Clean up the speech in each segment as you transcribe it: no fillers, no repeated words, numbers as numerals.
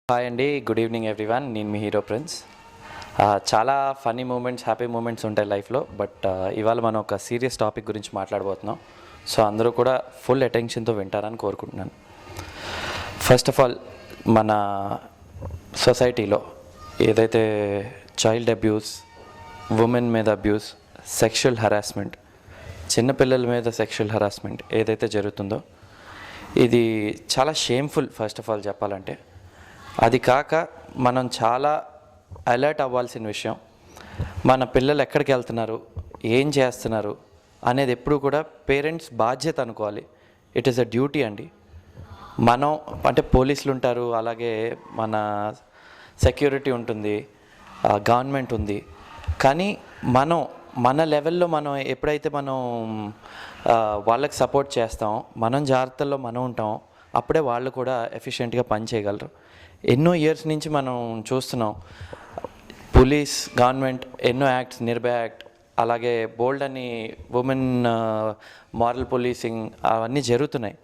Hi అండి, good evening everyone. నేను మీ hero prince. చాలా ఫన్నీ మూమెంట్స్, హ్యాపీ మూమెంట్స్ ఉంటాయి లైఫ్లో. బట్ ఇవాళ మనం ఒక సీరియస్ టాపిక్ గురించి మాట్లాడబోతున్నాం. సో అందరూ కూడా ఫుల్ అటెన్షన్తో వింటారని కోరుకుంటున్నాను. ఫస్ట్ ఆఫ్ ఆల్, మన సొసైటీలో ఏదైతే చైల్డ్ అబ్యూస్, ఉమెన్ మీద అబ్యూస్, సెక్షువల్ హరాస్మెంట్, చిన్నపిల్లల మీద సెక్షువల్ హరాస్మెంట్ ఏదైతే జరుగుతుందో ఇది చాలా షేమ్ఫుల్. ఫస్ట్ ఆఫ్ ఆల్ చెప్పాలంటే అది కాక మనం చాలా అలర్ట్ అవ్వాల్సిన విషయం. మన పిల్లలు ఎక్కడికి వెళ్తున్నారు, ఏం చేస్తున్నారు అనేది ఎప్పుడు కూడా పేరెంట్స్ బాధ్యత అనుకోవాలి. ఇట్ ఈస్ అ డ్యూటీ అండి. మనం అంటే పోలీసులు ఉంటారు, అలాగే మన సెక్యూరిటీ ఉంటుంది, గవర్నమెంట్ ఉంది. కానీ మన లెవెల్లో మనం ఎప్పుడైతే మనం వాళ్ళకి సపోర్ట్ చేస్తామో, మనం జాగ్రత్తల్లో మనం ఉంటామో, అప్పుడే వాళ్ళు కూడా ఎఫిషియెంట్గా పని చేయగలరు. ఎన్నో ఇయర్స్ నుంచి మనం చూస్తున్నాం, పోలీస్, గవర్నమెంట్ ఎన్నో యాక్ట్స్, నిర్భయ యాక్ట్, అలాగే బోల్డ్ అని ఉమెన్ మారల్ పోలీసింగ్ అవన్నీ జరుగుతున్నాయి.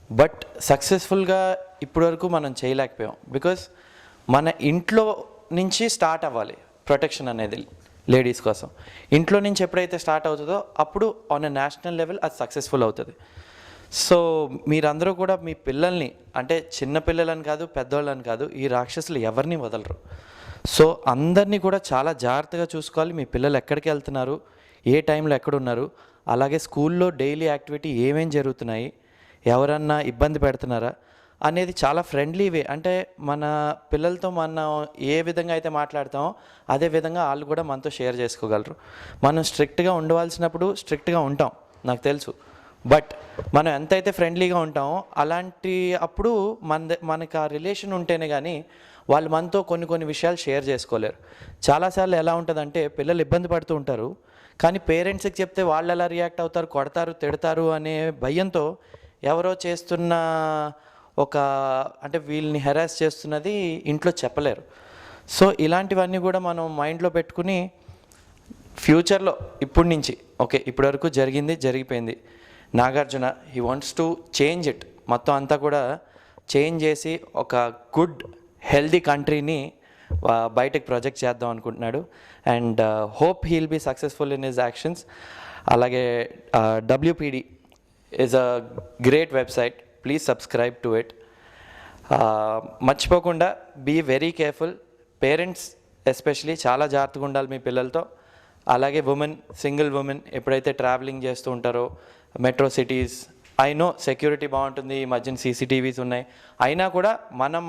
బట్ సక్సెస్ఫుల్గా ఇప్పటివరకు మనం చేయలేకపోయాం. బికాస్ మన ఇంట్లో నుంచి స్టార్ట్ అవ్వాలి ప్రొటెక్షన్ అనేది లేడీస్ కోసం. ఇంట్లో నుంచి ఎప్పుడైతే స్టార్ట్ అవుతుందో అప్పుడు ఆన్ ఎ నేషనల్ లెవెల్ అది సక్సెస్ఫుల్ అవుతుంది. సో మీరందరూ కూడా మీ పిల్లల్ని, అంటే చిన్నపిల్లలని కాదు, పెద్దవాళ్ళని కాదు, ఈ రాక్షసులు ఎవరిని వదలరు. సో అందరినీ కూడా చాలా జాగ్రత్తగా చూసుకోవాలి. మీ పిల్లలు ఎక్కడికి వెళ్తున్నారు, ఏ టైంలో ఎక్కడున్నారు, అలాగే స్కూల్లో డైలీ యాక్టివిటీ ఏమేం జరుగుతున్నాయి, ఎవరన్నా ఇబ్బంది పెడుతున్నారా అనేది చాలా ఫ్రెండ్లీ వే. అంటే మన పిల్లలతో మనం ఏ విధంగా అయితే మాట్లాడతామో అదే విధంగా వాళ్ళు కూడా మనతో షేర్ చేసుకోగలరు. మనం స్ట్రిక్ట్గా ఉండవలసినప్పుడు స్ట్రిక్ట్గా ఉంటాం, నాకు తెలుసు. బట్ మనం ఎంతైతే ఫ్రెండ్లీగా ఉంటామో అలాంటి అప్పుడు మనకి ఆ రిలేషన్ ఉంటేనే కానీ వాళ్ళు మనతో కొన్ని విషయాలు షేర్ చేసుకోలేరు. చాలాసార్లు ఎలా ఉంటుందంటే పిల్లలు ఇబ్బంది పడుతూ ఉంటారు, కానీ పేరెంట్స్కి చెప్తే వాళ్ళు ఎలా రియాక్ట్ అవుతారు, కొడతారు, తిడతారు అనే భయంతో ఎవరో చేస్తున్న అంటే వీళ్ళని హెరాస్ చేస్తున్నది ఇంట్లో చెప్పలేరు. సో ఇలాంటివన్నీ కూడా మనం మైండ్లో పెట్టుకుని ఫ్యూచర్లో ఇప్పటి నుంచి ఓకే, ఇప్పటివరకు జరిగిపోయింది, Nagarjuna he wants to change it, మొత్తం అంతా కూడా చేంజ్ చేసి ఒక గుడ్ హెల్దీ కంట్రీని బయటకు ప్రొజెక్ట్ చేద్దాం అనుకుంటున్నాడు. And hope he'll be successful in his actions. అలాగే WPD is a great website, please subscribe to it. మర్చిపోకుండా be very careful. Parents especially చాలా జాగ్రత్తగా ఉండాలి మీ పిల్లలతో. అలాగే సింగిల్ ఉమెన్ ఎప్పుడైతే ట్రావెలింగ్ చేస్తూ ఉంటారో metro cities, I know security బాగుంటుంది, ఈ మధ్యన CCTVs ఉన్నాయి, అయినా కూడా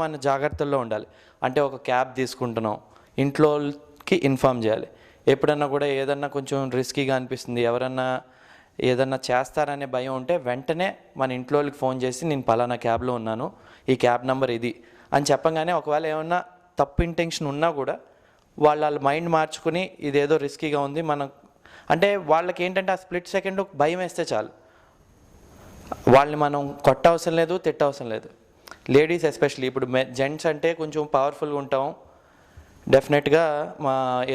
మన జాగ్రత్తల్లో ఉండాలి. అంటే ఒక క్యాబ్ తీసుకుంటున్నాం, ఇంట్లోకి ఇన్ఫామ్ చేయాలి. ఎప్పుడన్నా కూడా ఏదన్నా కొంచెం రిస్కీగా అనిపిస్తుంది, ఎవరన్నా ఏదన్నా చేస్తారనే భయం ఉంటే వెంటనే మన ఇంట్లోకి ఫోన్ చేసి నేను పలానా క్యాబ్లో ఉన్నాను, ఈ క్యాబ్ నెంబర్ ఇది అని చెప్పగానే ఒకవేళ ఏమన్నా తప్పు ఇంటెన్షన్ ఉన్నా కూడా వాళ్ళ మైండ్ మార్చుకుని ఇదేదో రిస్కీగా ఉంది అంటే వాళ్ళకి ఏంటంటే ఆ స్ప్లిట్ సెకండ్ భయం వేస్తే చాలు, వాళ్ళని మనం కొట్టవసరం లేదు, తిట్టవసరం లేదు. లేడీస్ ఎస్పెషల్లీ, ఇప్పుడు జెంట్స్ అంటే కొంచెం పవర్ఫుల్గా ఉంటాం, డెఫినెట్గా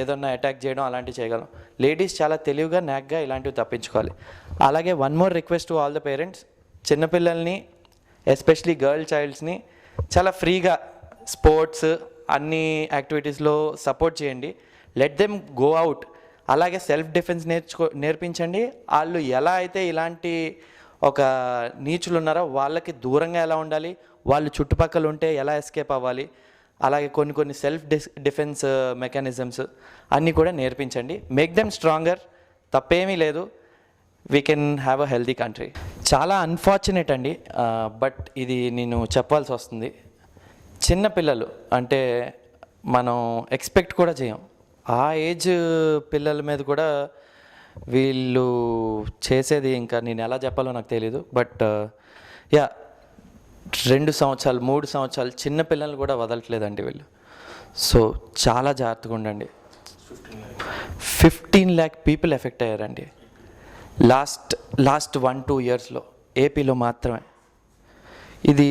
ఏదన్నా అటాక్ చేయడం అలాంటివి చేయగలం. లేడీస్ చాలా తెలివిగా, నాగ్గా ఇలాంటివి తప్పించుకోవాలి. అలాగే one more request to all the parents, చిన్నపిల్లల్ని ఎస్పెషలీ గర్ల్ చైల్డ్స్ని చాలా ఫ్రీగా స్పోర్ట్స్ అన్ని యాక్టివిటీస్లో సపోర్ట్ చేయండి. Let them go out. అలాగే సెల్ఫ్ డిఫెన్స్ నేర్పించండి. వాళ్ళు ఎలా అయితే ఇలాంటి ఒక నీచులు ఉన్నారో వాళ్ళకి దూరంగా ఎలా ఉండాలి, వాళ్ళు చుట్టుపక్కల ఉంటే ఎలా ఎస్కేప్ అవ్వాలి, అలాగే కొన్ని సెల్ఫ్ డిఫెన్స్ మెకానిజమ్స్ అన్నీ కూడా నేర్పించండి. Make them stronger. తప్పేమీ లేదు. We can have a healthy country. చాలా అన్ఫార్చునేట్ అండి, బట్ ఇది నేను చెప్పాల్సి వస్తుంది. చిన్నపిల్లలు అంటే మనం ఎక్స్పెక్ట్ కూడా చేయం, ఆ ఏజ్ పిల్లల మీద కూడా వీళ్ళు చేసేది ఇంకా నేను ఎలా చెప్పాలో నాకు తెలీదు. బట్ 2 సంవత్సరాలు 3 సంవత్సరాలు చిన్న పిల్లలు కూడా వదలట్లేదండి వీళ్ళు. సో చాలా జాగ్రత్తగా ఉండండి. 15 lakh పీపుల్ ఎఫెక్ట్ అయ్యారండి లాస్ట్ 1-2 ఇయర్స్లో ఏపీలో మాత్రమే. ఇది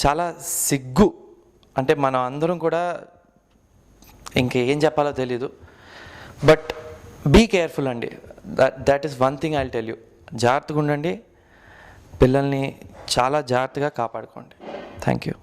చాలా సిగ్గు. అంటే మనం అందరం కూడా ఇంకేం చెప్పాలో తెలీదు. బట్ బీ కేర్ఫుల్ అండి. That is one thing I will tell you. జాగ్రత్తగా ఉండండి, పిల్లల్ని చాలా జాగ్రత్తగా కాపాడుకోండి. Thank you.